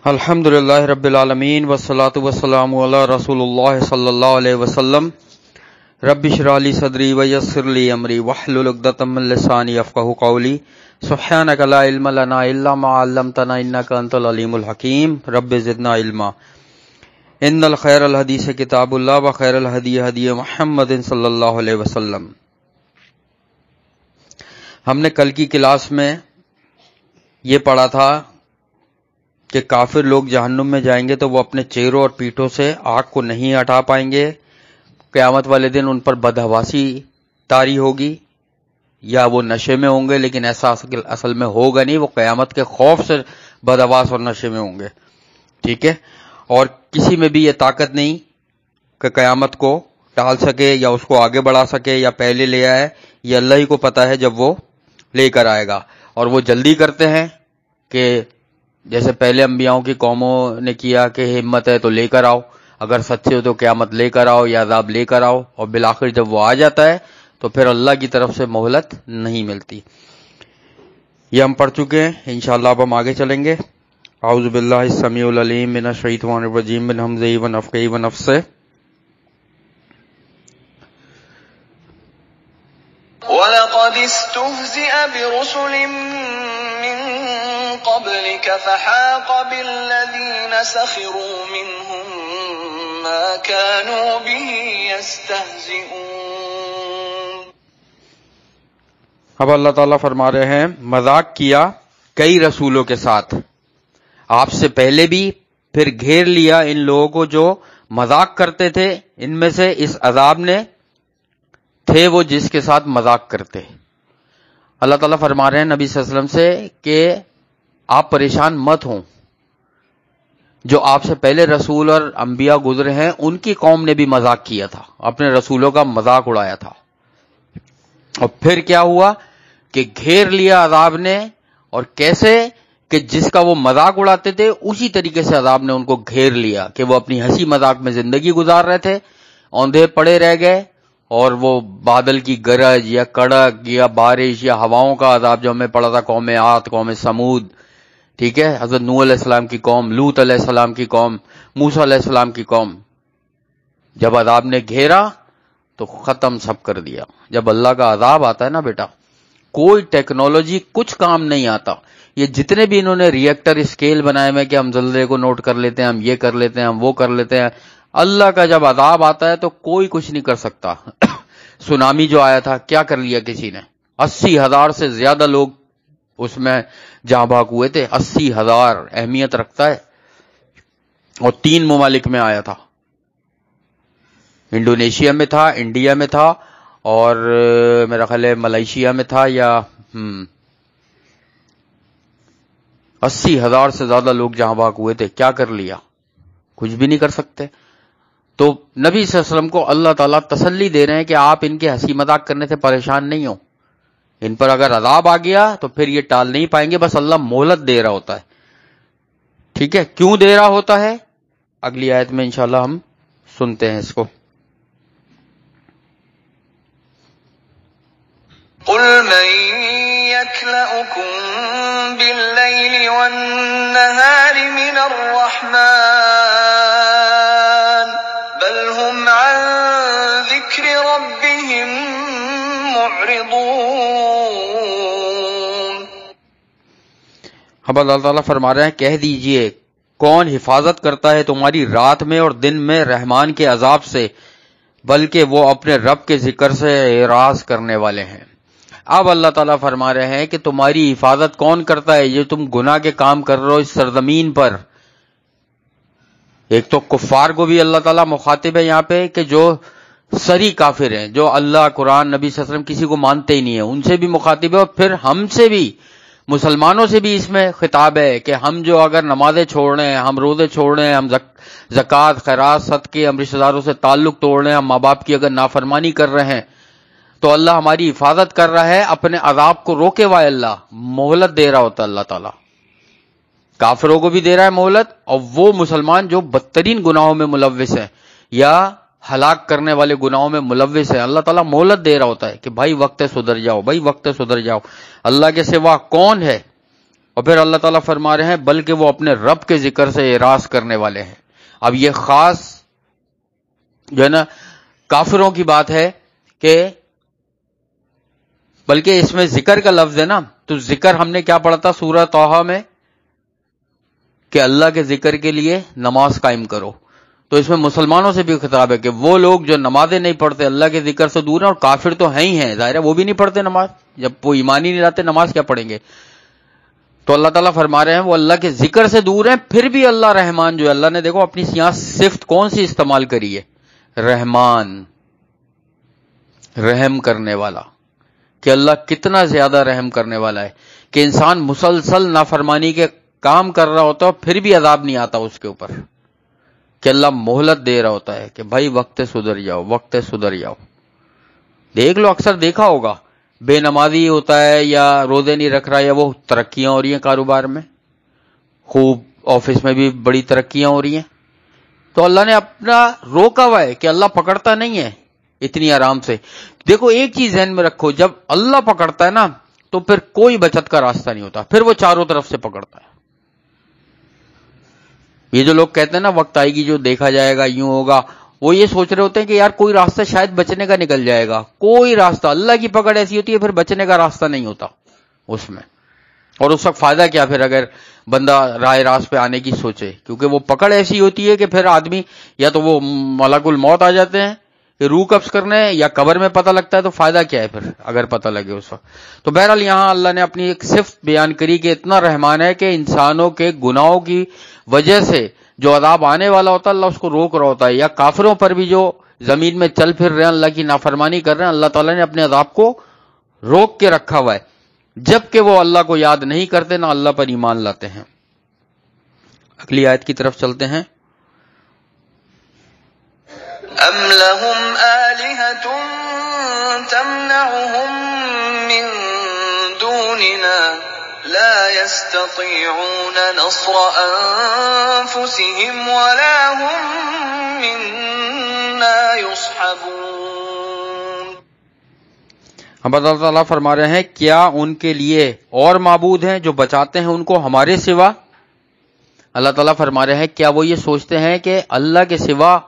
الحمدللہ رب العالمین والصلاة والسلام علی رسول اللہ صلی اللہ علیہ وسلم رب اشرح لی صدری ویسر لی امری واحلل عقدۃ من لسانی یفقہوا قولی سبحانک لا علم لنا الا ما علمتنا انک انت العلیم الحکیم رب زدنا علما ان الخیر الحدیث کتاب اللہ وخیر الہدی ہدی محمد صلی اللہ علیہ وسلم۔ ہم نے کل کی کلاس میں یہ پڑھا تھا کہ کافر لوگ جہنم میں جائیں گے تو وہ اپنے چہروں اور پیٹھوں سے آگ کو نہیں ہٹا پائیں گے۔ قیامت والے دن ان پر بدحواسی طاری ہوگی، یا وہ نشے میں ہوں گے، لیکن ایسا اصل میں ہوگا نہیں، وہ قیامت کے خوف سے بدحواس اور نشے میں ہوں گے، ٹھیک ہے۔ اور کسی میں بھی یہ طاقت نہیں کہ قیامت کو ٹال سکے یا اس کو آگے بڑھا سکے یا پہلے لے آئے، یہ اللہ ہی کو پتا ہے جب وہ لے کر آئے گا۔ اور وہ جلدی کرتے ہیں کہ جیسے پہلے انبیاءوں کی قوموں نے کیا کہ ہمت ہے تو لے کر آؤ، اگر سچے ہو تو قیامت لے کر آؤ یا عذاب لے کر آؤ، اور بالآخر جب وہ آ جاتا ہے تو پھر اللہ کی طرف سے مہلت نہیں ملتی۔ یہ ہم پڑھ چکے ہیں، انشاءاللہ اب ہم آگے چلیں گے۔ اعوذ باللہ السمیع العلیم من الشیطان الرجیم من ہمزہ ونفخہ ونفثہ۔ وَلَقَدِ اسْتُهْزِئَ بِرُسُلٍ مِّن قَبْلِكَ فَحَاقَ بِالَّذِينَ سَخِرُوا مِنْهُم مَّا كَانُوا بِهِ يَسْتَهْزِئُونَ۔ اب اللہ تعالیٰ فرما رہے ہیں مذاق کیا کئی رسولوں کے ساتھ آپ سے پہلے بھی، پھر گھیر لیا ان لوگوں کو جو مذاق کرتے تھے، ان میں سے اس عذاب نے تھے وہ جس کے ساتھ مذاق کرتے۔ اللہ تعالیٰ فرما رہے ہیں نبی صلی اللہ علیہ وسلم سے کہ آپ پریشان مت ہوں، جو آپ سے پہلے رسول اور انبیاء گزرے ہیں ان کی قوم نے بھی مذاق کیا تھا، اپنے رسولوں کا مذاق اڑایا تھا، اور پھر کیا ہوا کہ گھیر لیا عذاب نے، اور کیسے کہ جس کا وہ مذاق اڑاتے تھے اسی طریقے سے عذاب نے ان کو گھیر لیا کہ وہ اپنی ہنسی مذاق میں زندگی گزار رہے تھے، اوندھے پڑے رہ گئے، اور وہ بادل کی گرج یا کڑک یا بارش یا ہواؤں کا عذاب جو ہمیں پڑا تھا قوم عاد، قوم سمود، ٹھیک ہے، حضرت نوح علیہ السلام کی قوم، لوط علیہ السلام کی قوم، موسیٰ علیہ السلام کی قوم، جب عذاب نے گھیرا تو ختم سب کر دیا۔ جب اللہ کا عذاب آتا ہے نا بیٹا، کوئی ٹیکنالوجی کچھ کام نہیں آتا۔ یہ جتنے بھی انہوں نے ریئیکٹر اسکیل بنائے ہوئے کہ ہم زلزلے کو نوٹ کر لیتے ہیں، ہم یہ کر لیتے ہیں، ہم وہ کر لیتے ہیں، اللہ کا جب عذاب آتا ہے تو کوئی کچھ نہیں کر سکتا۔ سونامی جو آیا تھا کیا کر لیا کسی نے؟ 80,000 سے زیادہ لوگ اس میں جاں بحق ہوئے تھے۔ 80,000 اہمیت رکھتا ہے، اور 3 ممالک میں آیا تھا، انڈونیشیا میں تھا، انڈیا میں تھا، اور میرا خیال ہے ملائیشیا میں تھا، یا 80,000 سے زیادہ لوگ جہاں بحق ہوئے تھے۔ کیا کر لیا؟ کچھ بھی نہیں کر سکتے۔ تو نبی صلی اللہ علیہ وسلم کو اللہ تعالیٰ تسلی دے رہے ہیں کہ آپ ان کے ہنسی مذاق کرنے سے پریشان نہیں ہو، ان پر اگر عذاب آ گیا تو پھر یہ ٹال نہیں پائیں گے، بس اللہ مہلت دے رہا ہوتا ہے، ٹھیک ہے۔ کیوں دے رہا ہوتا ہے اگلی آیت میں انشاءاللہ ہم سنتے ہیں اس کو۔ قُلْ مَن يَكْلَؤُكُم بِاللَّيْلِ وَالنَّهَارِ مِنَ الرَّحْمَٰنِ بَلْ هُمْ عَن ذِكْرِ رَبِّهِم مُّعْرِضُونَ۔ اب اللہ تعالیٰ فرما رہے ہیں کہہ دیجئے کون حفاظت کرتا ہے تمہاری رات میں اور دن میں رحمان کے عذاب سے، بلکہ وہ اپنے رب کے ذکر سے اعراض کرنے والے ہیں۔ اب اللہ تعالیٰ فرما رہے ہیں کہ تمہاری حفاظت کون کرتا ہے؟ یہ تم گناہ کے کام کر رہے ہو اس سرزمین پر۔ ایک تو کفار کو بھی اللہ تعالیٰ مخاطب ہے یہاں پہ کہ جو سری کافر ہیں، جو اللہ، قرآن، نبی صلی اللہ علیہ وسلم کسی کو مانتے ہی نہیں ہیں، ان سے بھی مخاطب ہے، اور پھر ہم سے بھی، مسلمانوں سے بھی اس میں خطاب ہے کہ ہم جو اگر نمازیں چھوڑ رہے ہیں، ہم روزے چھوڑ رہے ہیں، ہم زکوٰۃ، خیرات، صدقے، ہم رشتہ داروں سے تعلق توڑ رہے ہیں، ہم ماں باپ کی اگر نافرمانی کر رہے ہیں، تو اللہ ہماری حفاظت کر رہا ہے، اپنے عذاب کو روکے ہوا ہے، اللہ مہلت دے رہا ہوتا ہے۔ اللہ تعالیٰ کافروں کو بھی دے رہا ہے مہلت، اور وہ مسلمان جو بدترین گناہوں میں ملوث ہیں یا ہلاک کرنے والے گناہوں میں ملوث ہیں، اللہ تعالیٰ مہلت دے رہا ہوتا ہے کہ بھائی وقت سدھر جاؤ، بھائی وقت سدھر جاؤ۔ اللہ کے سوا کون ہے اور پھر اللہ تعالیٰ فرما رہے ہیں بلکہ وہ اپنے رب کے ذکر سے اعراض کرنے والے ہیں. اب یہ خاص جو ہے نا کافروں کی بات ہے کہ بلکہ اس میں ذکر کا لفظ ہے نا، تو ذکر ہم نے کیا پڑھا تھا سورہ طٰہٰ میں کہ اللہ کے ذکر کے لیے نماز قائم کرو. تو اس میں مسلمانوں سے بھی خطاب ہے کہ وہ لوگ جو نمازیں نہیں پڑھتے، اللہ کے ذکر سے دور ہیں، اور کافر تو ہیں ہی ہیں، ظاہر ہے وہ بھی نہیں پڑھتے نماز، جب وہ ایمان ہی نہیں لاتے نماز کیا پڑھیں گے. تو اللہ تعالیٰ فرما رہے ہیں وہ اللہ کے ذکر سے دور ہیں، پھر بھی اللہ رحمان جو ہے، اللہ نے دیکھو اپنی یہاں صفت کون سی استعمال کری ہے، رحمان، رحم کرنے والا، کہ اللہ کتنا زیادہ رحم کرنے والا ہے کہ انسان مسلسل نافرمانی کے کام کر رہا ہوتا ہے پھر بھی عذاب نہیں آتا اس کے اوپر، کہ اللہ مہلت دے رہا ہوتا ہے کہ بھائی وقت سدھر جاؤ، وقت سدھر جاؤ. دیکھ لو اکثر دیکھا ہوگا بے نمازی ہوتا ہے یا روزے نہیں رکھ رہا یا وہ ترقیاں ہو رہی ہیں کاروبار میں، خوب آفس میں بھی بڑی ترقیاں ہو رہی ہیں، تو اللہ نے اپنا روکا ہوا ہے کہ اللہ پکڑتا نہیں ہے اتنی آرام سے. دیکھو ایک چیز ذہن میں رکھو، جب اللہ پکڑتا ہے نا تو پھر کوئی بچت کا راستہ نہیں ہوتا، پھر وہ چاروں طرف سے پکڑتا ہے. یہ جو لوگ کہتے ہیں نا وقت آئے گی جو دیکھا جائے گا یوں ہوگا، وہ یہ سوچ رہے ہوتے ہیں کہ یار کوئی راستہ شاید بچنے کا نکل جائے گا. کوئی راستہ، اللہ کی پکڑ ایسی ہوتی ہے پھر بچنے کا راستہ نہیں ہوتا اس میں. اور اس وقت فائدہ کیا پھر اگر بندہ راہ راست پہ آنے کی سوچے، کیونکہ وہ پکڑ ایسی ہوتی ہے کہ پھر آدمی یا تو وہ ملک الموت آ جاتے ہیں کہ روح قبض کرنے، یا قبر میں پتہ لگتا ہے، تو فائدہ کیا ہے پھر اگر پتہ لگے اس وقت. تو بہرحال یہاں اللہ نے اپنی ایک صفت بیان کری کہ اتنا رحمان ہے کہ انسانوں کے گناہوں کی وجہ سے جو عذاب آنے والا ہوتا ہے اللہ اس کو روک رہا ہوتا ہے، یا کافروں پر بھی جو زمین میں چل پھر رہے ہیں اللہ کی نافرمانی کر رہے ہیں، اللہ تعالیٰ نے اپنے عذاب کو روک کے رکھا ہوا ہے، جبکہ وہ اللہ کو یاد نہیں کرتے نہ اللہ پر ایمان لاتے ہیں. اگلی آیت کی طرف چلتے ہیں. ام لهم آلهة تمنعهم من دوننا لا يستطيعون نصر أنفسهم ولا هم منا يصحبون. اب اللہ تعالیٰ فرما رہے ہیں کیا ان کے لیے اور معبود ہیں جو بچاتے ہیں ان کو ہمارے سوا. اللہ تعالیٰ فرما رہے ہیں کیا وہ یہ سوچتے ہیں کہ اللہ کے سوا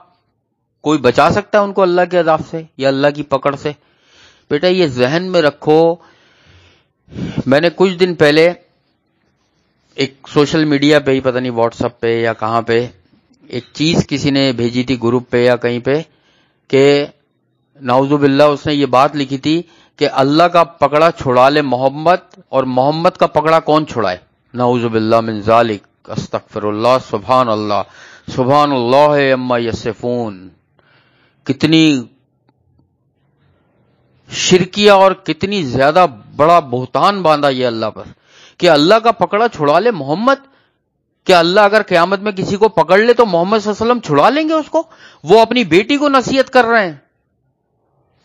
کوئی بچا سکتا ہے ان کو اللہ کے عذاب سے یا اللہ کی پکڑ سے. بیٹا یہ ذہن میں رکھو. میں نے کچھ دن پہلے ایک سوشل میڈیا پہ ہی پتہ نہیں واٹس ایپ پہ یا کہاں پہ ایک چیز کسی نے بھیجی تھی گروپ پہ یا کہیں پہ کہ نعوذ باللہ اس نے یہ بات لکھی تھی کہ اللہ کا پکڑا چھڑا لے محمد، اور محمد کا پکڑا کون چھڑائے. نعوذ باللہ من ذالک، استغفر اللہ، سبحان اللہ، سبحان اللہ عما یصفون. کتنی شرکیہ اور کتنی زیادہ بڑا بہتان باندھا یہ اللہ پر کہ اللہ کا پکڑا چھڑا لے محمد. کہ اللہ اگر قیامت میں کسی کو پکڑ لے تو محمد صلی اللہ علیہ وسلم چھڑا لیں گے اس کو. وہ اپنی بیٹی کو نصیحت کر رہے ہیں،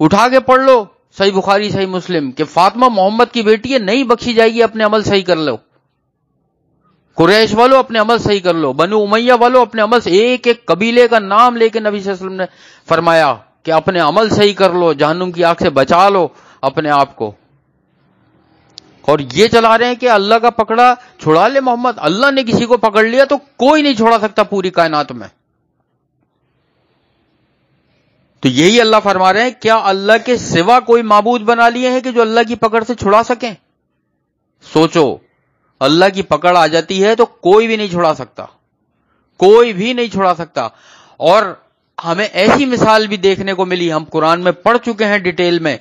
اٹھا کے پڑھ لو صحیح بخاری صحیح مسلم کہ فاطمہ محمد کی بیٹی ہے، نہیں بخشی جائے گی، اپنے عمل صحیح کر لو. قریش والو اپنے عمل صحیح کر لو، بنو امیہ والو اپنے عمل سے، ایک ایک قبیلے کا نام لے کے نبی صلی اللہ علیہ وسلم نے فرمایا کہ اپنے عمل صحیح کر لو، جہنم کی آگ سے بچا لو اپنے آپ کو. اور یہ چلا رہے ہیں کہ اللہ کا پکڑا چھڑا لے محمد. اللہ نے کسی کو پکڑ لیا تو کوئی نہیں چھوڑا سکتا پوری کائنات میں. تو یہی اللہ فرما رہے ہیں کیا اللہ کے سوا کوئی معبود بنا لیے ہیں کہ جو اللہ کی پکڑ سے چھڑا سکیں. سوچو اللہ کی پکڑ آ جاتی ہے تو کوئی بھی نہیں چھڑا سکتا، کوئی بھی نہیں چھڑا سکتا. اور ہمیں ایسی مثال بھی دیکھنے کو ملی، ہم قرآن میں پڑھ چکے ہیں ڈیٹیل میں،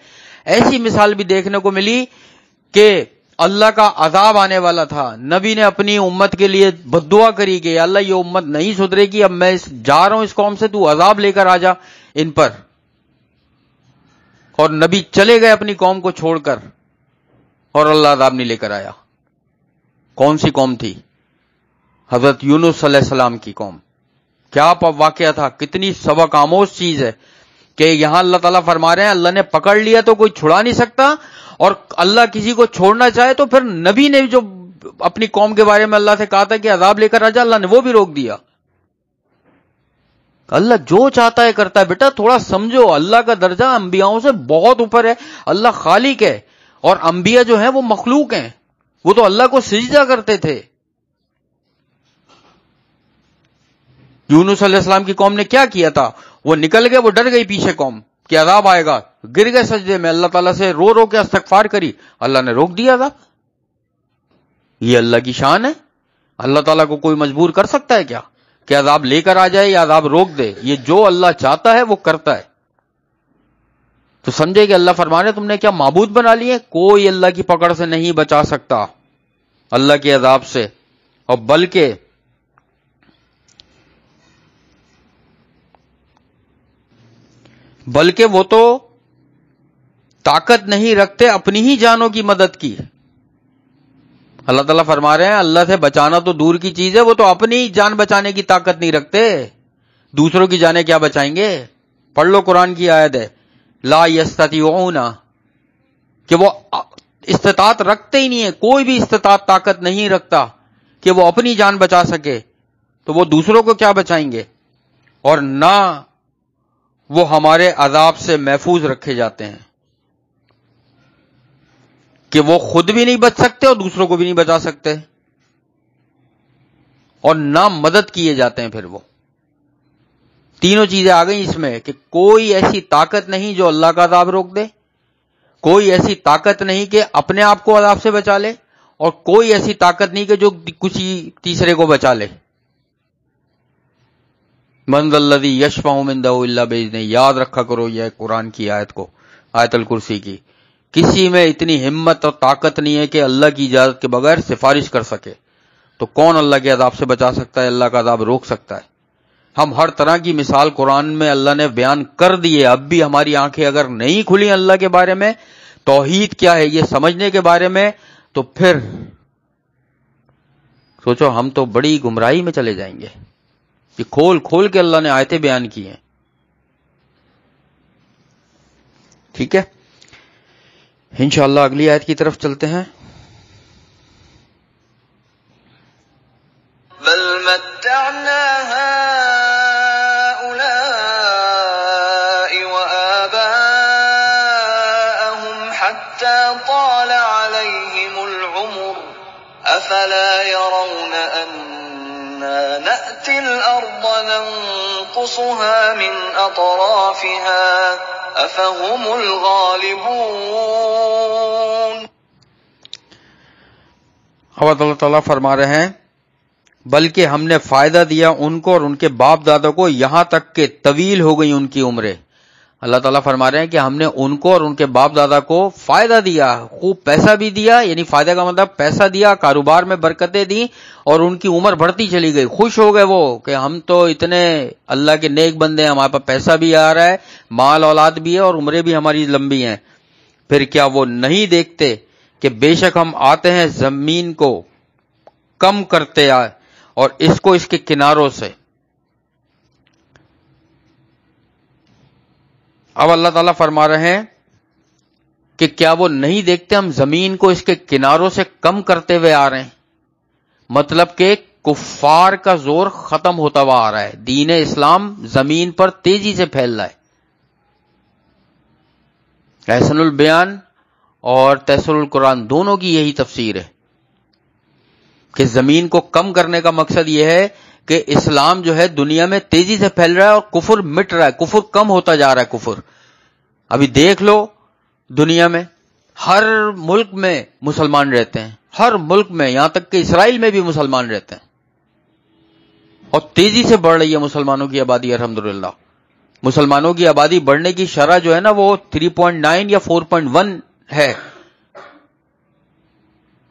ایسی مثال بھی دیکھنے کو ملی کہ اللہ کا عذاب آنے والا تھا، نبی نے اپنی امت کے لیے بد دعا کری کہ اللہ یہ امت نہیں سدھرے گی، اب میں جا رہا ہوں اس قوم سے، تو عذاب لے کر آ جا ان پر. اور نبی چلے گئے اپنی قوم کو چھوڑ کر، اور اللہ عذاب نہیں لے کر آیا. کون سی قوم تھی؟ حضرت یونس علیہ السلام کی قوم. کیا واقعہ تھا، کتنی سبق آموز چیز ہے کہ یہاں اللہ تعالیٰ فرما رہے ہیں اللہ نے پکڑ لیا تو کوئی چھڑا نہیں سکتا، اور اللہ کسی کو چھوڑنا چاہے تو پھر نبی نے جو اپنی قوم کے بارے میں اللہ سے کہا تھا کہ عذاب لے کر آ جا، اللہ نے وہ بھی روک دیا. اللہ جو چاہتا ہے کرتا ہے. بیٹا تھوڑا سمجھو اللہ کا درجہ انبیاؤں سے بہت اوپر ہے. اللہ خالق ہے اور انبیاء جو ہیں وہ مخلوق ہیں. وہ تو اللہ کو سجدہ کرتے تھے. یونس علیہ السلام کی قوم نے کیا کیا تھا؟ وہ نکل گئے، وہ ڈر گئی پیچھے قوم کہ عذاب آئے گا، گر گئے سجدے میں، اللہ تعالیٰ سے رو رو کے استغفار کری، اللہ نے روک دیا عذاب. یہ اللہ کی شان ہے. اللہ تعالیٰ کو کوئی مجبور کر سکتا ہے کیا کہ عذاب لے کر آ جائے یا عذاب روک دے؟ یہ جو اللہ چاہتا ہے وہ کرتا ہے. تو سمجھے کہ اللہ فرما رہے تم نے کیا معبود بنا لیے؟ کوئی اللہ کی پکڑ سے نہیں بچا سکتا، اللہ کے عذاب سے. اور بلکہ وہ تو طاقت نہیں رکھتے اپنی ہی جانوں کی مدد کی. اللہ تعالیٰ فرما رہے ہیں اللہ سے بچانا تو دور کی چیز ہے، وہ تو اپنی جان بچانے کی طاقت نہیں رکھتے، دوسروں کی جانیں کیا بچائیں گے؟ پڑھ لو قرآن کی آیت ہے لا یستطیعون، کہ وہ استطاعت رکھتے ہی نہیں ہے، کوئی بھی استطاعت طاقت نہیں رکھتا کہ وہ اپنی جان بچا سکے، تو وہ دوسروں کو کیا بچائیں گے؟ اور نہ وہ ہمارے عذاب سے محفوظ رکھے جاتے ہیں کہ وہ خود بھی نہیں بچ سکتے اور دوسروں کو بھی نہیں بچا سکتے، اور نہ مدد کیے جاتے ہیں. پھر وہ تینوں چیزیں آ گئیں اس میں کہ کوئی ایسی طاقت نہیں جو اللہ کا عذاب روک دے، کوئی ایسی طاقت نہیں کہ اپنے آپ کو عذاب سے بچا لے، اور کوئی ایسی طاقت نہیں کہ جو کسی تیسرے کو بچا لے. من ذا الذی یشفع عنده الا باذنہ، یاد رکھا کرو یہ قرآن کی آیت کو، آیت الکرسی کی. کسی میں اتنی ہمت اور طاقت نہیں ہے کہ اللہ کی اجازت کے بغیر سفارش کر سکے. تو کون اللہ کے عذاب سے بچا سکتا ہے، اللہ کا عذاب روک سکتا ہے؟ ہم ہر طرح کی مثال قرآن میں اللہ نے بیان کر دی ہے. اب بھی ہماری آنکھیں اگر نہیں کھلی اللہ کے بارے میں، توحید کیا ہے یہ سمجھنے کے بارے میں، تو پھر سوچو ہم تو بڑی گمراہی میں چلے جائیں گے. یہ کھول کھول کے اللہ نے آیتیں بیان کی ہیں. ٹھیک ہے، انشاءاللہ اگلی آیت کی طرف چلتے ہیں. بل متعنا هؤلاء وآباءهم حتى طال عليهم العمر أفلا يرون أنا نأتي الأرض ننقصها من أطرافها أفهم الغالبون. اب اللہ تعالیٰ فرما رہے ہیں بلکہ ہم نے فائدہ دیا ان کو اور ان کے باپ دادا کو یہاں تک کہ طویل ہو گئی ان کی عمریں. اللہ تعالیٰ فرما رہے ہیں کہ ہم نے ان کو اور ان کے باپ دادا کو فائدہ دیا، خوب پیسہ بھی دیا، یعنی فائدہ کا مطلب پیسہ دیا، کاروبار میں برکتیں دی، اور ان کی عمر بڑھتی چلی گئی. خوش ہو گئے وہ کہ ہم تو اتنے اللہ کے نیک بندے ہیں، ہمارے پاس پیسہ بھی آ رہا ہے، مال اولاد بھی ہے، اور عمریں بھی ہماری لمبی ہیں. پھر کیا وہ نہیں دیکھتے کہ بے شک ہم آتے ہیں زمین کو کم کرتے آئے اور اس کو اس کے کناروں سے. اب اللہ تعالیٰ فرما رہے ہیں کہ کیا وہ نہیں دیکھتے ہم زمین کو اس کے کناروں سے کم کرتے ہوئے آ رہے ہیں. مطلب کہ کفار کا زور ختم ہوتا ہوا آ رہا ہے، دین اسلام زمین پر تیزی سے پھیل رہا ہے. احسن البیان اور تیسر القرآن دونوں کی یہی تفسیر ہے کہ زمین کو کم کرنے کا مقصد یہ ہے کہ اسلام جو ہے دنیا میں تیزی سے پھیل رہا ہے اور کفر مٹ رہا ہے، کفر کم ہوتا جا رہا ہے. کفر ابھی دیکھ لو دنیا میں ہر ملک میں مسلمان رہتے ہیں، ہر ملک میں، یہاں تک کہ اسرائیل میں بھی مسلمان رہتے ہیں، اور تیزی سے بڑھ رہی ہے مسلمانوں کی آبادی. الحمدللہ مسلمانوں کی آبادی بڑھنے کی شرح جو ہے نا وہ 3.9 یا 4.1 ہے،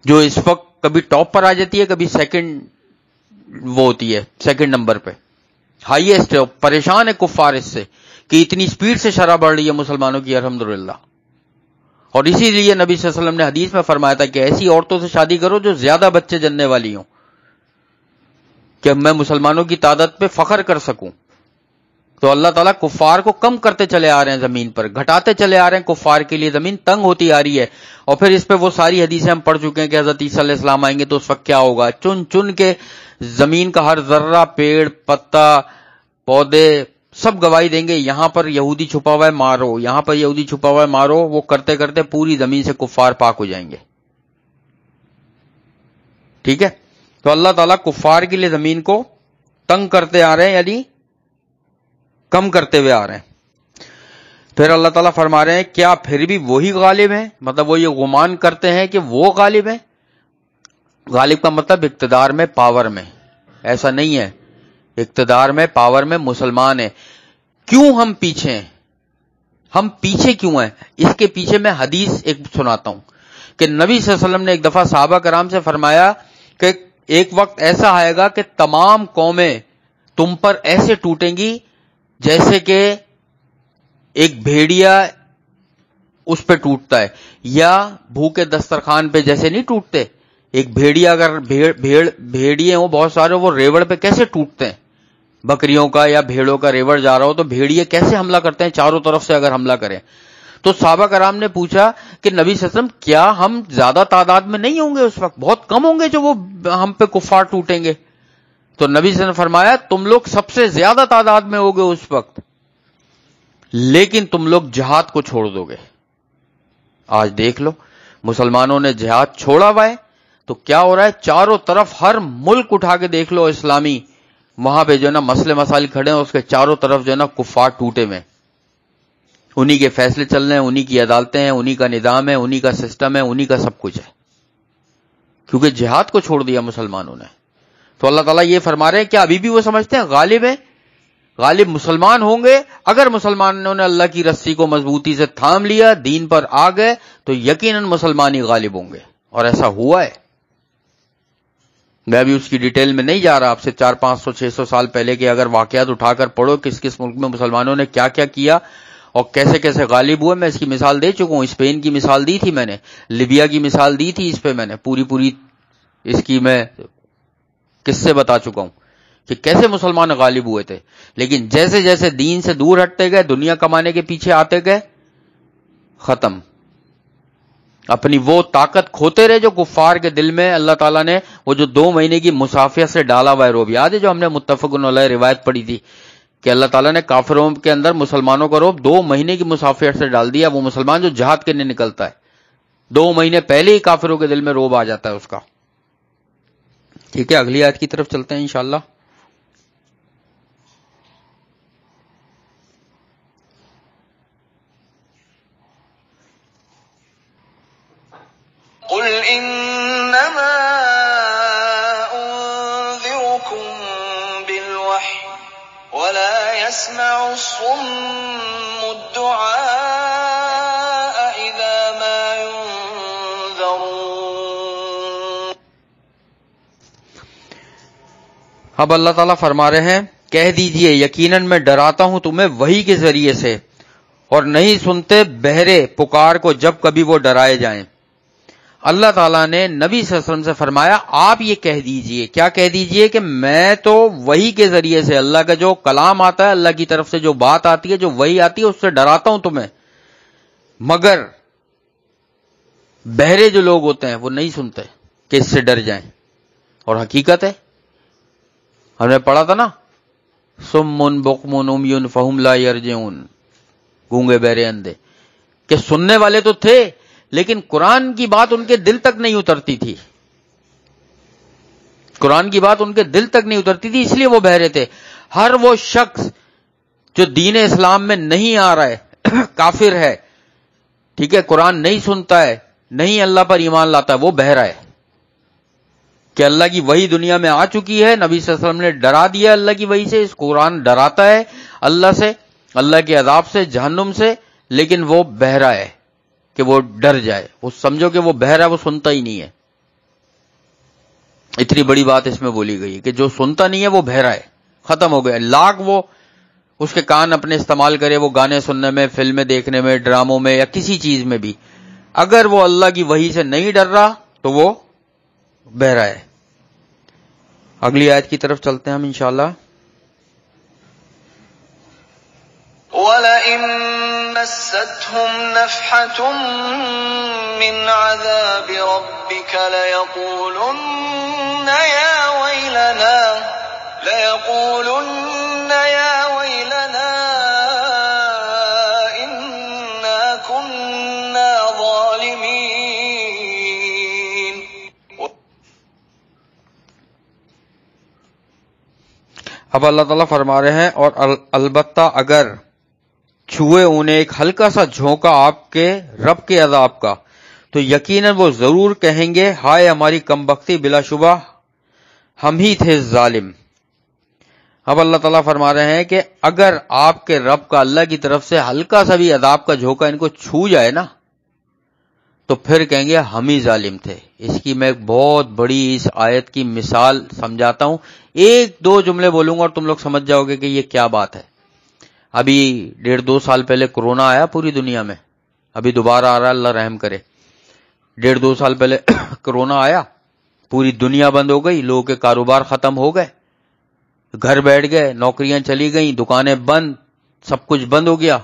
جو اس وقت کبھی ٹاپ پر آ جاتی ہے، کبھی سیکنڈ وہ ہوتی ہے، سیکنڈ نمبر پہ ہائیسٹ ہے. پریشان ہے کفار اس سے کہ اتنی سپیڈ سے شرح بڑھ رہی ہے مسلمانوں کی. الحمدللہ. اور اسی لیے نبی صلی اللہ علیہ وسلم نے حدیث میں فرمایا تھا کہ ایسی عورتوں سے شادی کرو جو زیادہ بچے جننے والی ہوں، کہ میں مسلمانوں کی تعداد پہ فخر کر سکوں. تو اللہ تعالیٰ کفار کو کم کرتے چلے آ رہے ہیں، زمین پر گھٹاتے چلے آ رہے ہیں. کفار کے لیے زمین تنگ ہوتی آ رہی ہے. اور پھر اس پہ وہ ساری حدیثیں ہم پڑھ چکے ہیں کہ حضرت عیسیٰ علیہ السلام آئیں گے تو اس وقت کیا ہوگا. چن چن کے زمین کا ہر ذرہ، پیڑ پتا، پودے سب گواہی دیں گے یہاں پر یہودی چھپا ہوا ہے مارو، یہاں پر یہودی چھپا ہوا ہے مارو. وہ کرتے کرتے پوری زمین سے کفار پاک ہو جائیں گے. ٹھیک ہے، تو اللہ تعالیٰ کفار کے لیے زمین کو تنگ کرتے آ رہے ہیں، یعنی کم کرتے ہوئے آ رہے ہیں۔ پھر اللہ تعالیٰ فرما رہے ہیں کیا پھر بھی وہی غالب ہیں، مطلب وہ یہ گمان کرتے ہیں کہ وہ غالب ہیں۔ غالب کا مطلب اقتدار میں، پاور میں، ایسا نہیں ہے، اقتدار میں، پاور میں مسلمان ہیں۔ کیوں ہم پیچھے ہیں؟ ہم پیچھے کیوں ہیں؟ اس کے پیچھے میں حدیث ایک سناتا ہوں کہ نبی صلی اللہ علیہ وسلم نے ایک دفعہ صحابہ کرام سے فرمایا کہ ایک وقت ایسا آئے گا کہ تمام قومیں تم پر ایسے ٹوٹیں گی جیسے کہ ایک بھیڑیا اس پہ ٹوٹتا ہے، یا بھوکے دسترخوان پہ جیسے نہیں ٹوٹتے، ایک بھیڑیا اگر بھیڑیے ہوں بہت سارے، وہ ریوڑ پہ کیسے ٹوٹتے ہیں، بکریوں کا یا بھیڑوں کا ریوڑ جا رہا ہو تو بھیڑیے کیسے حملہ کرتے ہیں چاروں طرف سے اگر حملہ کریں۔ تو صحابہ کرام نے پوچھا کہ نبی صلی اللہ علیہ وسلم کیا ہم زیادہ تعداد میں نہیں ہوں گے اس وقت، بہت کم ہوں گے جو وہ ہم پہ کفار ٹوٹیں گے؟ تو نبی صلی اللہ علیہ وسلم نے فرمایا تم لوگ سب سے زیادہ تعداد میں ہوگے اس وقت، لیکن تم لوگ جہاد کو چھوڑ دو گے۔ آج دیکھ لو مسلمانوں نے جہاد چھوڑا ہوا ہے تو کیا ہو رہا ہے، چاروں طرف ہر ملک اٹھا کے دیکھ لو اسلامی، وہاں پہ جو ہے نا مسئلے مسائل کھڑے ہیں، اس کے چاروں طرف جو ہے نا کفار ٹوٹے میں، انہی کے فیصلے چل رہے ہیں، انہی کی عدالتیں ہیں، انہی کا نظام ہے، انہی کا سسٹم ہے، انہی کا سب کچھ ہے، کیونکہ جہاد کو چھوڑ دیا مسلمانوں نے۔ تو اللہ تعالیٰ یہ فرما رہے ہیں کہ ابھی بھی وہ سمجھتے ہیں غالب ہیں، غالب مسلمان ہوں گے۔ اگر مسلمانوں نے اللہ کی رسی کو مضبوطی سے تھام لیا، دین پر آ گئے، تو یقیناً مسلمان ہی غالب ہوں گے، اور ایسا ہوا ہے۔ میں بھی اس کی ڈیٹیل میں نہیں جا رہا، آپ سے 400 500 600 سال پہلے کے اگر واقعات اٹھا کر پڑھو کس کس ملک میں مسلمانوں نے کیا کیا کیا اور کیسے کیسے غالب ہوئے، میں اس کی مثال دے چکا ہوں۔ اسپین کی مثال دی تھی میں نے، لیبیا کی مثال دی تھی، اس پہ میں نے پوری اس کی میں قصے بتا چکا ہوں کہ کیسے مسلمان غالب ہوئے تھے۔ لیکن جیسے جیسے دین سے دور ہٹتے گئے، دنیا کمانے کے پیچھے آتے گئے، ختم، اپنی وہ طاقت کھوتے رہے جو کفار کے دل میں اللہ تعالیٰ نے وہ جو 2 مہینے کی مسافیت سے ڈالا ہوا ہے روب، یاد ہے جو ہم نے متفقن علیہ روایت پڑھی تھی کہ اللہ تعالیٰ نے کافروں کے اندر مسلمانوں کا روب 2 مہینے کی مسافیت سے ڈال دیا۔ وہ مسلمان جو جہاد کرنے نکلتا ہے 2 مہینے پہلے ہی کافروں کے دل میں روب آ جاتا ہے اس کا۔ ٹھیک ہے، اگلی آیت کی طرف چلتے ہیں انشاءاللہ۔ قل انما انذركم بالوحي ولا يسمع الصم الدعاء اذا ما ينذرون۔ اب اللہ تعالیٰ فرما رہے ہیں کہہ دیجئے یقیناً میں ڈراتا ہوں تمہیں وحی کے ذریعے سے، اور نہیں سنتے بہرے پکار کو جب کبھی وہ ڈرائے جائیں۔ اللہ تعالیٰ نے نبی صلی اللہ علیہ وسلم سے فرمایا آپ یہ کہہ دیجئے، کیا کہہ دیجئے کہ میں تو وحی کے ذریعے سے، اللہ کا جو کلام آتا ہے، اللہ کی طرف سے جو بات آتی ہے، جو وحی آتی ہے، اس سے ڈراتا ہوں تمہیں، مگر بہرے جو لوگ ہوتے ہیں وہ نہیں سنتے کہ اس سے ڈر جائیں۔ اور حقیقت ہے، ہم نے پڑھا تھا نا، سم بکم عمی فہم لا یرجعون، گونگے بہرے اندھے، کہ سننے والے تو تھے لیکن قرآن کی بات ان کے دل تک نہیں اترتی تھی، قرآن کی بات ان کے دل تک نہیں اترتی تھی، اس لیے وہ بہرے تھے۔ ہر وہ شخص جو دین اسلام میں نہیں آ رہا ہے، کافر ہے، ٹھیک ہے، قرآن نہیں سنتا ہے، نہیں اللہ پر ایمان لاتا ہے، وہ بہرا ہے کہ اللہ کی وحی دنیا میں آ چکی ہے، نبی صلی اللہ علیہ وسلم نے ڈرا دیا اللہ کی وحی سے، اس قرآن ڈراتا ہے اللہ سے، اللہ کے عذاب سے، جہنم سے، لیکن وہ بہرا ہے کہ وہ ڈر جائے، وہ سمجھو کہ وہ بہرا ہے، وہ سنتا ہی نہیں ہے۔ اتنی بڑی بات اس میں بولی گئی کہ جو سنتا نہیں ہے وہ بہرا ہے، ختم ہو گیا۔ لاکھ وہ اس کے کان اپنے استعمال کرے، وہ گانے سننے میں، فلمیں دیکھنے میں، ڈراموں میں، یا کسی چیز میں بھی، اگر وہ اللہ کی وحی سے نہیں ڈر رہا تو وہ بہرا ہے۔ اگلی آیت کی طرف چلتے ہیں ہم انشاءاللہ۔ وَلَئِن مَّسَّتْهُمْ نَفْحَةٌ مِّنْ عَذَابِ رَبِّكَ لَيَقُولُنَّ يَا وَيْلَنَا إِنَّا كُنَّا ظَالِمِينَ۔ اب اللہ تعالیٰ فرما رہے ہیں اور البتہ اگر چھوئے انہیں ایک ہلکا سا جھونکا آپ کے رب کے عذاب کا تو یقیناً وہ ضرور کہیں گے ہائے ہماری کمبختی، بلا شبہ ہم ہی تھے ظالم۔ اب اللہ تعالیٰ فرما رہے ہیں کہ اگر آپ کے رب کا اللہ کی طرف سے ہلکا سا بھی عذاب کا جھونکا ان کو چھو جائے نا تو پھر کہیں گے ہم ہی ظالم تھے۔ اس کی میں ایک بہت بڑی اس آیت کی مثال سمجھاتا ہوں، ایک دو جملے بولوں گا اور تم لوگ سمجھ جاؤ گے کہ یہ کیا بات ہے۔ ابھی 1.5-2 سال پہلے کورونا آیا پوری دنیا میں، ابھی دوبارہ آ رہا ہے، اللہ رحم کرے۔ 1.5-2 سال پہلے کورونا آیا، پوری دنیا بند ہو گئی، لوگوں کے کاروبار ختم ہو گئے، گھر بیٹھ گئے، نوکریاں چلی گئیں، دکانیں بند، سب کچھ بند ہو گیا،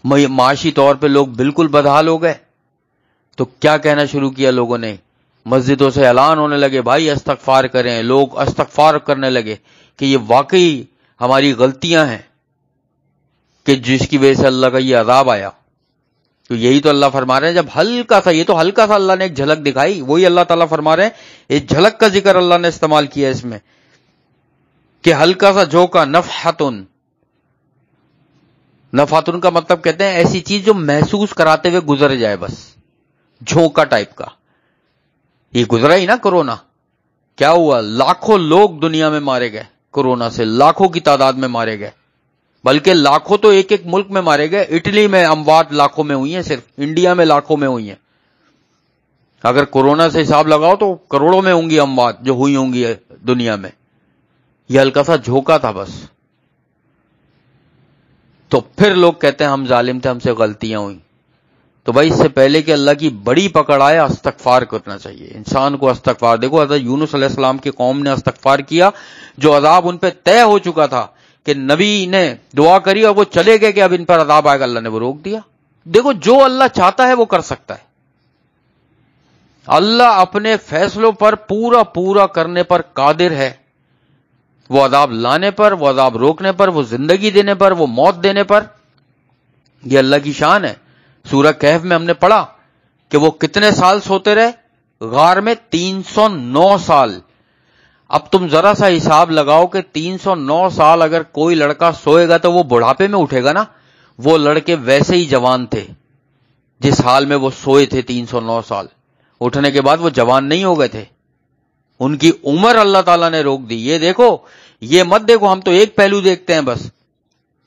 معاشی طور پہ لوگ بالکل بدحال ہو گئے۔ تو کیا کہنا شروع کیا لوگوں نے؟ مسجدوں سے اعلان ہونے لگے بھائی استغفار کریں، لوگ استغفار کرنے لگے کہ یہ واقعی ہماری غلطیاں ہیں کہ جس کی وجہ سے اللہ کا یہ عذاب آیا۔ تو یہی تو اللہ فرما رہے ہیں، جب ہلکا سا، یہ تو ہلکا سا اللہ نے ایک جھلک دکھائی، وہی اللہ تعالیٰ فرما رہے ہیں ایک جھلک کا ذکر اللہ نے استعمال کیا اس میں کہ ہلکا سا جھونکا، نفحتن۔ نفحتن کا مطلب کہتے ہیں ایسی چیز جو محسوس کراتے ہوئے گزر جائے، بس جھونکا ٹائپ کا۔ یہ گزرا ہی نا کورونا، کیا ہوا؟ لاکھوں لوگ دنیا میں مارے گئے کورونا سے، لاکھوں کی تعداد میں مارے گئے، بلکہ لاکھوں تو ایک ایک ملک میں مارے گئے۔ اٹلی میں اموات لاکھوں میں ہوئی ہیں، صرف انڈیا میں لاکھوں میں ہوئی ہیں۔ اگر کورونا سے حساب لگاؤ تو کروڑوں میں ہوں گی اموات جو ہوئی ہوں گی دنیا میں۔ یہ ہلکا سا جھونکا تھا بس۔ تو پھر لوگ کہتے ہیں ہم ظالم تھے، ہم سے غلطیاں ہوئیں۔ تو بھائی اس سے پہلے کہ اللہ کی بڑی پکڑ آئے استغفار کرنا چاہیے انسان کو۔ استغفار دیکھو، حضرت یونس علیہ السلام کی قوم نے استغفار کیا، جو عذاب ان پہ طے ہو چکا تھا کہ نبی نے دعا کری اور وہ چلے گئے کہ اب ان پر عذاب آئے گا، اللہ نے وہ روک دیا۔ دیکھو جو اللہ چاہتا ہے وہ کر سکتا ہے۔ اللہ اپنے فیصلوں پر پورا کرنے پر قادر ہے، وہ عذاب لانے پر، وہ عذاب روکنے پر، وہ زندگی دینے پر، وہ موت دینے پر۔ یہ اللہ کی شان ہے۔ سورہ کہف میں ہم نے پڑھا کہ وہ کتنے سال سوتے رہے؟ غار میں 309 سال۔ اب تم ذرا سا حساب لگاؤ کہ 309 سال اگر کوئی لڑکا سوئے گا تو وہ بڑھاپے میں اٹھے گا نا۔ وہ لڑکے ویسے ہی جوان تھے جس حال میں وہ سوئے تھے 309 سال، اٹھنے کے بعد وہ جوان نہیں ہو گئے تھے، ان کی عمر اللہ تعالیٰ نے روک دی۔ یہ دیکھو، یہ مت دیکھو، ہم تو ایک پہلو دیکھتے ہیں بس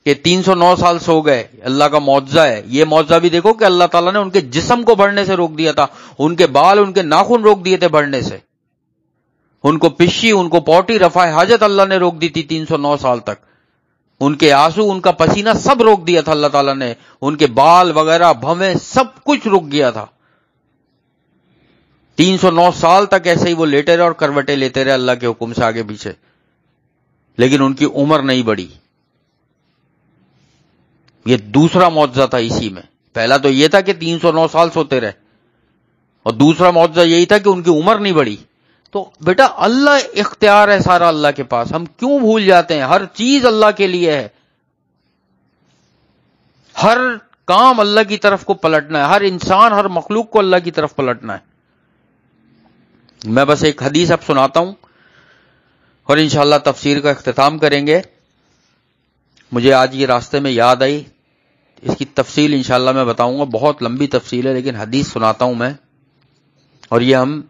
کہ 309 سال سو گئے، اللہ کا معجزہ ہے۔ یہ معجزہ بھی دیکھو کہ اللہ تعالیٰ نے ان کے جسم کو بڑھنے سے روک دیا تھا، ان کے بال، ان کے ناخن روک دیے تھے بڑھنے سے، ان کو پشی، ان کو پوٹی، رفع حاجت اللہ نے روک دی تھی 309 سال تک، ان کے آنسو، ان کا پسینہ سب روک دیا تھا اللہ تعالیٰ نے، ان کے بال وغیرہ، بھویں، سب کچھ رک گیا تھا۔ 309 سال تک ایسے ہی وہ لیٹے رہے اور کروٹیں لیتے رہے اللہ کے حکم سے آگے پیچھے، لیکن ان کی عمر نہیں بڑھی۔ یہ دوسرا معجزہ تھا اسی میں۔ پہلا تو یہ تھا کہ 309 سال سوتے رہے، اور دوسرا معجزہ یہی تھا کہ ان کی عمر نہیں بڑھی۔ تو بیٹا اللہ اختیار ہے سارا اللہ کے پاس، ہم کیوں بھول جاتے ہیں؟ ہر چیز اللہ کے لیے ہے، ہر کام اللہ کی طرف کو پلٹنا ہے، ہر انسان، ہر مخلوق کو اللہ کی طرف پلٹنا ہے۔ میں بس ایک حدیث اب سناتا ہوں اور انشاءاللہ تفسیر کا اختتام کریں گے۔ مجھے آج یہ راستے میں یاد آئی، اس کی تفصیل انشاءاللہ میں بتاؤں گا، بہت لمبی تفصیل ہے لیکن حدیث سناتا ہوں میں، اور یہ ہم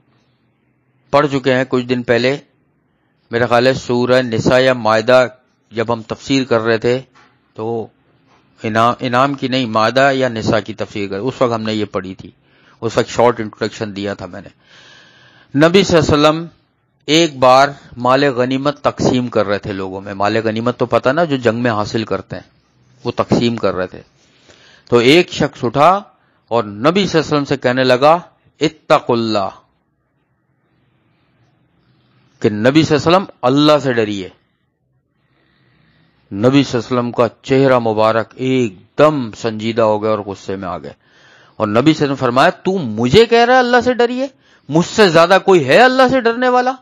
پڑھ چکے ہیں کچھ دن پہلے، میرا خیال ہے سورہ نساء یا مائدہ جب ہم تفسیر کر رہے تھے تو انعام کی نہیں، مائدہ یا نساء کی تفسیر کر، اس وقت ہم نے یہ پڑھی تھی، اس وقت شارٹ انٹروڈکشن دیا تھا میں نے۔ نبی صلی اللہ علیہ وسلم ایک بار مال غنیمت تقسیم کر رہے تھے لوگوں میں۔ مال غنیمت تو پتہ نا جو جنگ میں حاصل کرتے ہیں، وہ تقسیم کر رہے تھے۔ تو ایک شخص اٹھا اور نبی صلی اللہ علیہ وسلم سے کہنے لگا اتقوا اللہ، کہ نبی صلی اللہ علیہ وسلم اللہ سے ڈریے۔ نبی صلی اللہ علیہ وسلم کا چہرہ مبارک ایک دم سنجیدہ ہو گیا اور غصے میں آ گئے، اور نبی صلی اللہ علیہ وسلم فرمایا تو مجھے کہہ رہا ہے اللہ سے ڈریے؟ مجھ سے زیادہ کوئی ہے اللہ سے ڈرنے والا؟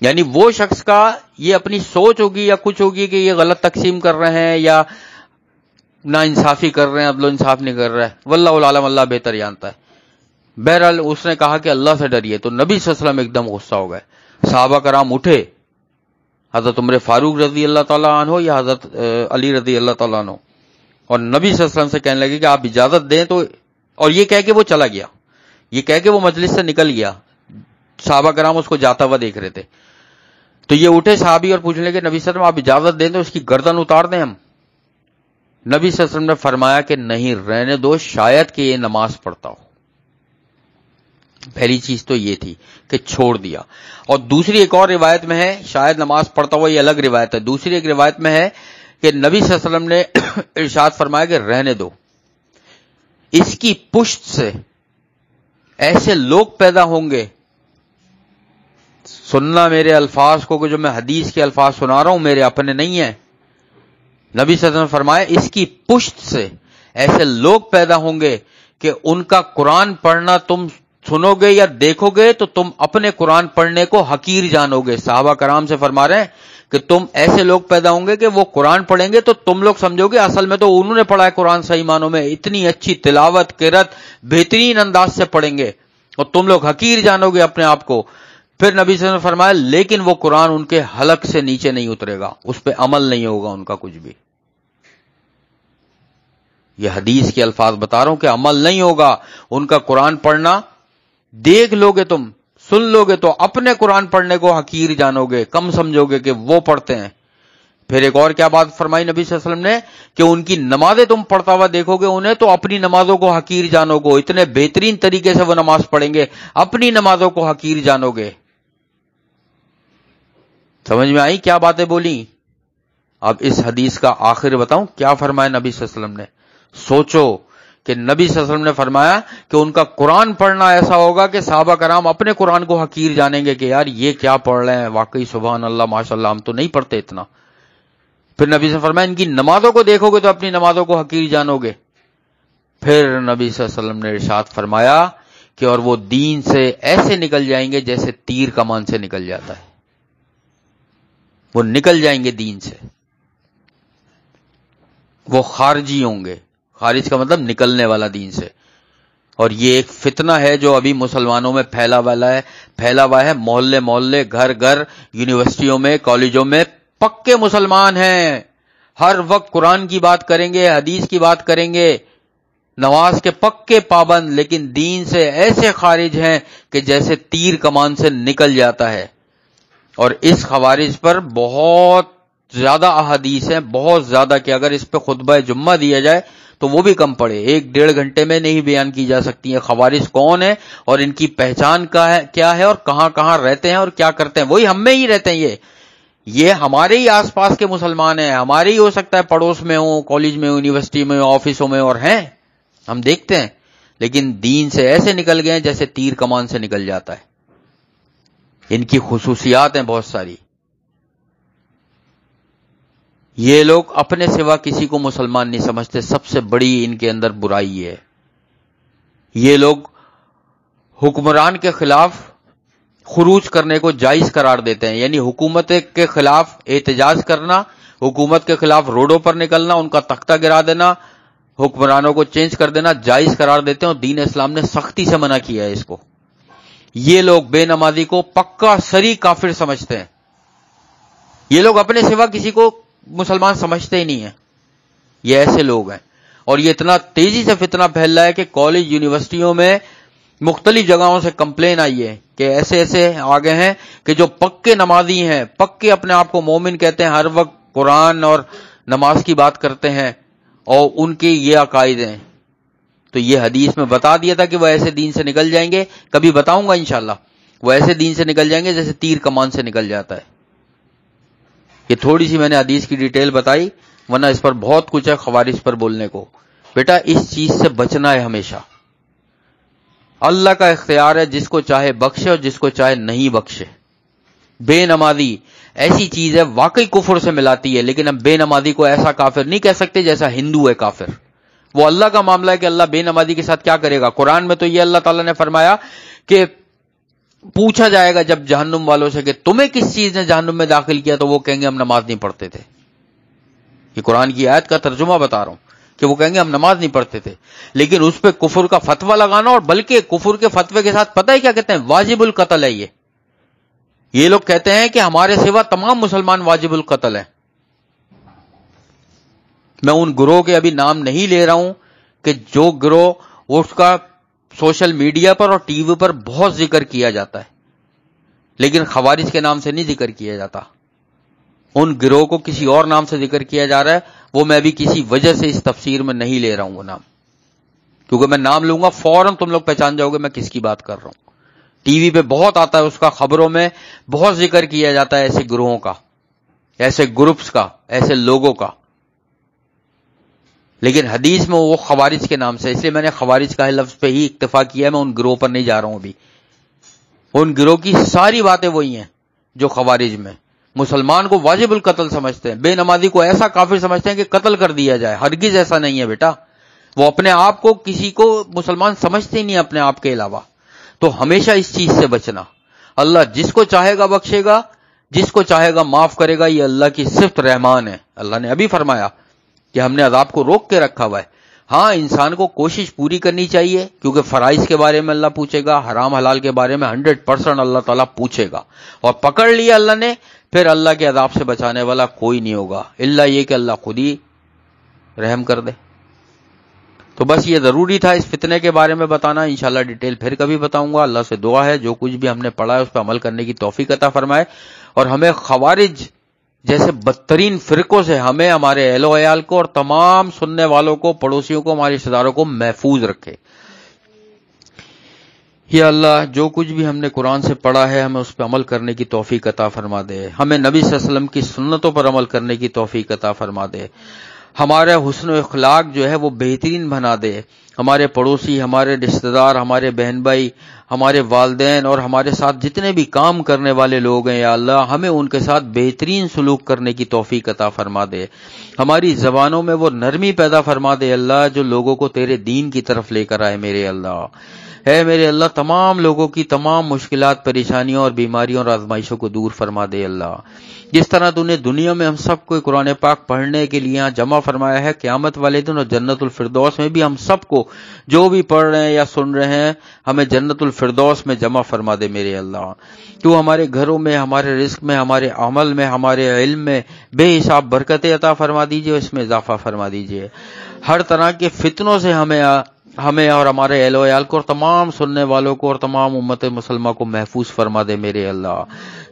یعنی وہ شخص کا یہ اپنی سوچ ہوگی یا کچھ ہوگی کہ یہ غلط تقسیم کر رہے ہیں یا نا انصافی کر رہے ہیں، عدل و انصاف نہیں کر رہے، واللہ العالم، اللہ بہتر جانتا ہے۔ بہرحال اس نے کہا کہ اللہ سے ڈریے، تو نبی صلی اللہ علیہ وسلم ایک دم غصہ ہو گئے، صحابہ کرام اٹھے حضرت عمر فاروق رضی اللہ تعالیٰ عنہ یا حضرت علی رضی اللہ تعالیٰ عنہ، اور نبی صلی اللہ علیہ وسلم سے کہنے لگے کہ آپ اجازت دیں تو، اور یہ کہہ کے وہ چلا گیا، یہ کہہ کے وہ مجلس سے نکل گیا، صحابہ کرام اس کو جاتا ہوا دیکھ رہے تھے، تو یہ اٹھے صحابی اور پوچھنے لگے نبی صلی اللہ علیہ وسلم آپ اجازت دیں تو اس کی گردن اتار دیں ہم؟ نبی صلی اللہ علیہ وسلم نے فرمایا کہ نہیں، رہنے دو، شاید کہ یہ نماز پڑھتا ہو۔ پہلی چیز تو یہ تھی کہ چھوڑ دیا، اور دوسری ایک اور روایت میں ہے، شاید نماز پڑھتا ہوا، یہ الگ روایت ہے، دوسری ایک روایت میں ہے کہ نبی صلی اللہ علیہ وسلم نے ارشاد فرمایا کہ رہنے دو، اس کی پشت سے ایسے لوگ پیدا ہوں گے، سننا میرے الفاظ کو کہ جو میں حدیث کے الفاظ سنا رہا ہوں میرے اپنے نہیں ہیں، نبی صلی اللہ علیہ وسلم نے فرمایا اس کی پشت سے ایسے لوگ پیدا ہوں گے کہ ان کا قرآن پڑھنا تم سنو گے یا دیکھو گے تو تم اپنے قرآن پڑھنے کو حقیر جانو گے۔ صحابہ کرام سے فرما رہے ہیں کہ تم ایسے لوگ پیدا ہوں گے کہ وہ قرآن پڑھیں گے تو تم لوگ سمجھو گے اصل میں تو انہوں نے پڑھا ہے قرآن، صحیح معنوں میں اتنی اچھی تلاوت قرات بہترین انداز سے پڑھیں گے، اور تم لوگ حقیر جانو گے اپنے آپ کو۔ پھر نبی صلی اللہ علیہ وسلم نے فرمایا لیکن وہ قرآن ان کے حلق سے نیچے نہیں اترے گا، اس پہ عمل نہیں ہوگا ان کا کچھ بھی۔ یہ حدیث کے الفاظ بتا رہا ہوں کہ عمل نہیں ہوگا ان کا، قرآن پڑھنا دیکھ لو گے، تم سن لو گے تو اپنے قرآن پڑھنے کو حقیر جانو گے، کم سمجھو گے کہ وہ پڑھتے ہیں۔ پھر ایک اور کیا بات فرمائی نبی صلی اللہ علیہ وسلم نے کہ ان کی نمازیں تم پڑھتا ہوا دیکھو گے انہیں تو اپنی نمازوں کو حقیر جانو گے، اتنے بہترین طریقے سے وہ نماز پڑھیں گے، اپنی نمازوں کو حقیر جانو گے۔ سمجھ میں آئی کیا باتیں بولی؟ اب اس حدیث کا آخر بتاؤں کیا فرمایا نبی صلی اللہ علیہ وسلم نے؟ سوچو کہ نبی صلی اللہ علیہ وسلم نے فرمایا کہ ان کا قرآن پڑھنا ایسا ہوگا کہ صحابہ کرام اپنے قرآن کو حقیر جانیں گے کہ یار یہ کیا پڑھ رہے ہیں، واقعی سبحان اللہ ماشاء اللہ ہم تو نہیں پڑھتے اتنا۔ پھر نبی صلی اللہ علیہ وسلم نے فرمایا ان کی نمازوں کو دیکھو گے تو اپنی نمازوں کو حقیر جانو گے۔ پھر نبی صلی اللہ علیہ وسلم نے ارشاد فرمایا کہ اور وہ دین سے ایسے نکل جائیں گے جیسے تیر کمان سے نکل جاتا ہے، وہ نکل جائیں گے دین سے، وہ خارجی ہوں گے، خارج کا مطلب نکلنے والا دین سے۔ اور یہ ایک فتنہ ہے جو ابھی مسلمانوں میں پھیلا ہوا ہے، محلے محلے، گھر گھر، یونیورسٹیوں میں، کالجوں میں پکے مسلمان ہیں، ہر وقت قرآن کی بات کریں گے، حدیث کی بات کریں گے، نماز کے پکے پابند، لیکن دین سے ایسے خارج ہیں کہ جیسے تیر کمان سے نکل جاتا ہے۔ اور اس خوارج پر بہت زیادہ احادیث ہیں، بہت زیادہ، کہ اگر اس پہ خطبہ جمعہ دیا جائے تو وہ بھی کم پڑے، 1-1.5 گھنٹے میں نہیں بیان کی جا سکتی ہیں۔ خوارج کون ہے اور ان کی پہچان کیا ہے اور کہاں کہاں رہتے ہیں اور کیا کرتے ہیں، وہی ہم میں ہی رہتے ہیں، یہ ہمارے ہی آس پاس کے مسلمان ہیں، ہمارے ہی ہو سکتا ہے پڑوس میں ہوں، کالج میں، یونیورسٹی میں، آفسوں میں، اور ہیں ہم دیکھتے ہیں، لیکن دین سے ایسے نکل گئے ہیں جیسے تیر کمان سے نکل جاتا ہے۔ ان کی خصوصیات ہیں بہت ساری۔ یہ لوگ اپنے سوا کسی کو مسلمان نہیں سمجھتے، سب سے بڑی ان کے اندر برائی ہے۔ یہ لوگ حکمران کے خلاف خروج کرنے کو جائز قرار دیتے ہیں، یعنی حکومت کے خلاف احتجاج کرنا، حکومت کے خلاف روڈوں پر نکلنا، ان کا تختہ گرا دینا، حکمرانوں کو چینج کر دینا جائز قرار دیتے ہیں، اور دین اسلام نے سختی سے منع کیا ہے اس کو۔ یہ لوگ بے نمازی کو پکا سری کافر سمجھتے ہیں، یہ لوگ اپنے سوا کسی کو مسلمان سمجھتے ہی نہیں ہیں، یہ ایسے لوگ ہیں۔ اور یہ اتنا تیزی سے فتنہ پھیل رہا ہے کہ کالج یونیورسٹیوں میں مختلف جگہوں سے کمپلین آئی ہے کہ ایسے ایسے آگے ہیں کہ جو پکے نمازی ہیں، پکے اپنے آپ کو مومن کہتے ہیں، ہر وقت قرآن اور نماز کی بات کرتے ہیں، اور ان کے یہ عقائد ہیں۔ تو یہ حدیث میں بتا دیا تھا کہ وہ ایسے دین سے نکل جائیں گے، کبھی بتاؤں گا انشاءاللہ، وہ ایسے دین سے نکل جائیں گے جیسے تیر کمان سے نکل جاتا ہے۔ یہ تھوڑی سی میں نے حدیث کی ڈیٹیل بتائی، ورنہ اس پر بہت کچھ ہے خوارج پر بولنے کو۔ بیٹا اس چیز سے بچنا ہے ہمیشہ، اللہ کا اختیار ہے، جس کو چاہے بخشے اور جس کو چاہے نہیں بخشے۔ بے نمازی ایسی چیز ہے واقعی کفر سے ملاتی ہے، لیکن ہم بے نمازی کو ایسا کافر نہیں کہہ سکتے جیسا ہندو ہے کافر۔ وہ اللہ کا معاملہ ہے کہ اللہ بے نمازی کے ساتھ کیا کرے گا۔ قرآن میں تو یہ اللہ تعالیٰ نے فرمایا کہ پوچھا جائے گا جب جہنم والوں سے کہ تمہیں کس چیز نے جہنم میں داخل کیا، تو وہ کہیں گے ہم نماز نہیں پڑھتے تھے۔ یہ قرآن کی آیت کا ترجمہ بتا رہا ہوں کہ وہ کہیں گے ہم نماز نہیں پڑھتے تھے، لیکن اس پہ کفر کا فتویٰ لگانا، اور بلکہ کفر کے فتوے کے ساتھ پتہ ہے کیا کہتے ہیں، واجب القتل ہے، یہ لوگ کہتے ہیں کہ ہمارے سوا تمام مسلمان واجب القتل ہیں. میں ان گروہ کے ابھی نام نہیں لے رہا ہوں کہ جو گروہ اس کا سوشل میڈیا پر اور ٹی وی پر بہت ذکر کیا جاتا ہے، لیکن خوارج کے نام سے نہیں ذکر کیا جاتا. ان گروہ کو کسی اور نام سے ذکر کیا جا رہا ہے، وہ میں بھی کسی وجہ سے اس تفسیر میں نہیں لے رہا ہوں وہ نام، کیونکہ میں نام لوں گا فوراً تم لوگ پہچان جاؤ گے میں کس کی بات کر رہا ہوں. ٹی وی پہ بہت آتا ہے اس کا، خبروں میں بہت ذکر کیا جاتا ہے ایسے گروہوں کا، ایسے گروپس کا، ایسے لوگوں کا، لیکن حدیث میں وہ خوارج کے نام سے، اس لیے میں نے خوارج کا لفظ پہ ہی اکتفا کیا ہے. میں ان گروہ پر نہیں جا رہا ہوں ابھی. ان گروہ کی ساری باتیں وہی ہیں جو خوارج میں مسلمان کو واجب القتل سمجھتے ہیں، بے نمازی کو ایسا کافر سمجھتے ہیں کہ قتل کر دیا جائے. ہرگز ایسا نہیں ہے بیٹا. وہ اپنے آپ کو کسی کو مسلمان سمجھتے ہی نہیں اپنے آپ کے علاوہ. تو ہمیشہ اس چیز سے بچنا. اللہ جس کو چاہے گا بخشے گا، جس کو چاہے گا معاف کرے گا. یہ اللہ کی صفت رحمان ہے. اللہ نے ابھی فرمایا کہ ہم نے عذاب کو روک کے رکھا ہوا ہے. ہاں انسان کو کوشش پوری کرنی چاہیے، کیونکہ فرائض کے بارے میں اللہ پوچھے گا، حرام حلال کے بارے میں 100% اللہ تعالیٰ پوچھے گا. اور پکڑ لیا اللہ نے، پھر اللہ کے عذاب سے بچانے والا کوئی نہیں ہوگا الا یہ کہ اللہ خود ہی رحم کر دے. تو بس یہ ضروری تھا اس فتنے کے بارے میں بتانا. انشاءاللہ ڈیٹیل پھر کبھی بتاؤں گا. اللہ سے دعا ہے جو کچھ بھی ہم نے پڑھا ہے اس پہ عمل کرنے کی توفیق عطا فرمائے، اور ہمیں خوارج جیسے بدترین فرقوں سے ہمیں، ہمارے اہل و عیال کو اور تمام سننے والوں کو، پڑوسیوں کو، ہمارے رشتہ داروں کو محفوظ رکھے. یا اللہ جو کچھ بھی ہم نے قرآن سے پڑھا ہے ہمیں اس پہ عمل کرنے کی توفیق عطا فرما دے. ہمیں نبی صلی اللہ علیہ وسلم کی سنتوں پر عمل کرنے کی توفیق عطا فرما دے. ہمارا حسن و اخلاق جو ہے وہ بہترین بنا دے. ہمارے پڑوسی، ہمارے رشتہ دار، ہمارے بہن بھائی، ہمارے والدین اور ہمارے ساتھ جتنے بھی کام کرنے والے لوگ ہیں یا اللہ ہمیں ان کے ساتھ بہترین سلوک کرنے کی توفیق عطا فرما دے. ہماری زبانوں میں وہ نرمی پیدا فرما دے اللہ جو لوگوں کو تیرے دین کی طرف لے کر آئے. میرے اللہ اے میرے اللہ تمام لوگوں کی تمام مشکلات، پریشانیوں اور بیماریوں اور آزمائشوں کو دور فرما دے. اللہ جس طرح تو نے دنیا میں ہم سب کو قرآن پاک پڑھنے کے لیے یہاں جمع فرمایا ہے، قیامت والے دن اور جنت الفردوس میں بھی ہم سب کو جو بھی پڑھ رہے ہیں یا سن رہے ہیں ہمیں جنت الفردوس میں جمع فرما دے. میرے اللہ تو ہمارے گھروں میں، ہمارے رزق میں، ہمارے عمل میں، ہمارے علم میں بے حساب برکتیں عطا فرما دیجیے، اس میں اضافہ فرما دیجیے. ہر طرح کے فتنوں سے ہمیں اور ہمارے اہل و عیال کو اور تمام سننے والوں کو اور تمام امت مسلمہ کو محفوظ فرما دے. میرے اللہ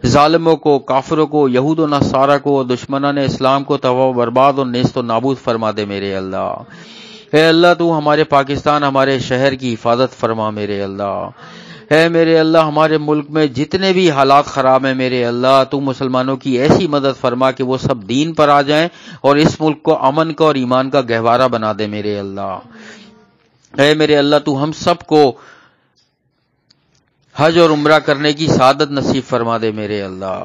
ظالموں کو، کافروں کو، یہود و نصارہ کو، دشمنان اسلام کو تباہ و برباد اور نیست و نابود فرما دے. میرے اللہ اے اللہ تو ہمارے پاکستان، ہمارے شہر کی حفاظت فرما. میرے اللہ اے میرے اللہ ہمارے ملک میں جتنے بھی حالات خراب ہیں میرے اللہ تو مسلمانوں کی ایسی مدد فرما کہ وہ سب دین پر آ جائیں اور اس ملک کو امن کا اور ایمان کا گہوارہ بنا دے. میرے اللہ اے میرے اللہ تو ہم سب کو حج اور عمرہ کرنے کی سعادت نصیب فرما دے. میرے اللہ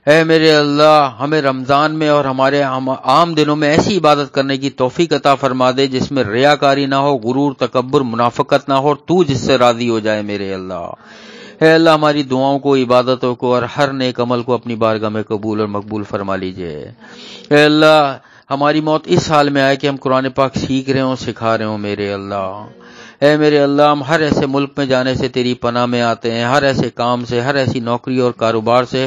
اے میرے اللہ ہمیں رمضان میں اور ہمارے عام دنوں میں ایسی عبادت کرنے کی توفیق عطا فرما دے جس میں ریاکاری نہ ہو، غرور، تکبر، منافقت نہ ہو، اور تو جس سے راضی ہو جائے. میرے اللہ اے اللہ ہماری دعاؤں کو، عبادتوں کو اور ہر نیک عمل کو اپنی بارگاہ میں قبول اور مقبول فرما لیجئے. اے اللہ ہماری موت اس حال میں آئے کہ ہم قرآن پاک سیکھ رہے ہوں، سکھا رہے ہوں. میرے اللہ اے میرے اللہ ہم ہر ایسے ملک میں جانے سے تیری پناہ میں آتے ہیں، ہر ایسے کام سے، ہر ایسی نوکری اور کاروبار سے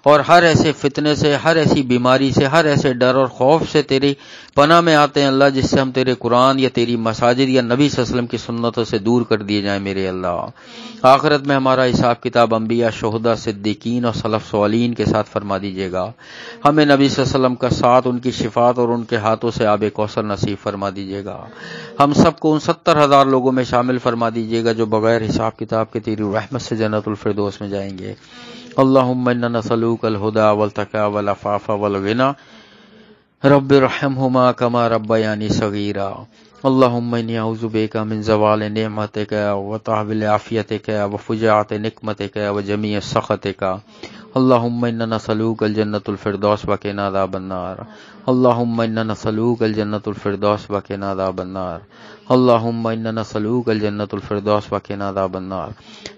اور ہر ایسے فتنے سے، ہر ایسی بیماری سے، ہر ایسے ڈر اور خوف سے تیری پناہ میں آتے ہیں اللہ جس سے ہم تیرے قرآن یا تیری مساجد یا نبی صلی اللہ علیہ وسلم کی سنتوں سے دور کر دیے جائیں. میرے اللہ آخرت میں ہمارا حساب کتاب انبیاء، شہداء، صدیقین اور سلف صالحین کے ساتھ فرما دیجیے گا. ہمیں نبی صلی اللہ علیہ وسلم کا ساتھ، ان کی شفاعت اور ان کے ہاتھوں سے آب کوثر نصیب فرما دیجیے گا. ہم سب کو ان 70,000 لوگوں میں شامل فرما دیجیے گا جو بغیر حساب کتاب کے تیری رحمت سے جنت الفردوس میں جائیں گے. اللہم انا نسألوک الہدی والتقی والعفاف والغنی رب ارحمہما کما ربیانی صغیرا. اللہم انی اعوذ بک من زوال نعمتک وتحویل عافیتک وفجاعۃ نقمتک وجمیع سخطک. اللہم انا نسألوک الجنۃ الفردوس وقنا عذاب النار. اللہم انا نسألوک الجنۃ الفردوس وقنا عذاب النار. اللہم انا نسألوک الجنۃ الفردوس وقنا عذاب النار.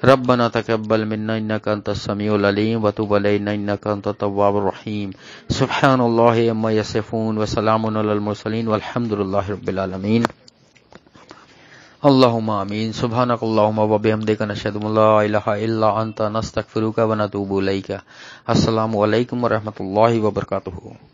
ربنا تقبل منا انک انت السمیع العلیم وتب علینا انک انت التواب الرحیم. سبحان اللہ عما یصفون وسلام علی المرسلین والحمد للہ رب العالمین. اللہم آمین. سبحانک اللہم و بحمدک نشہد ان لا الہ الا انت نستغفرک و نتوب الیک. السلام علیکم ورحمۃ اللہ وبرکاتہ.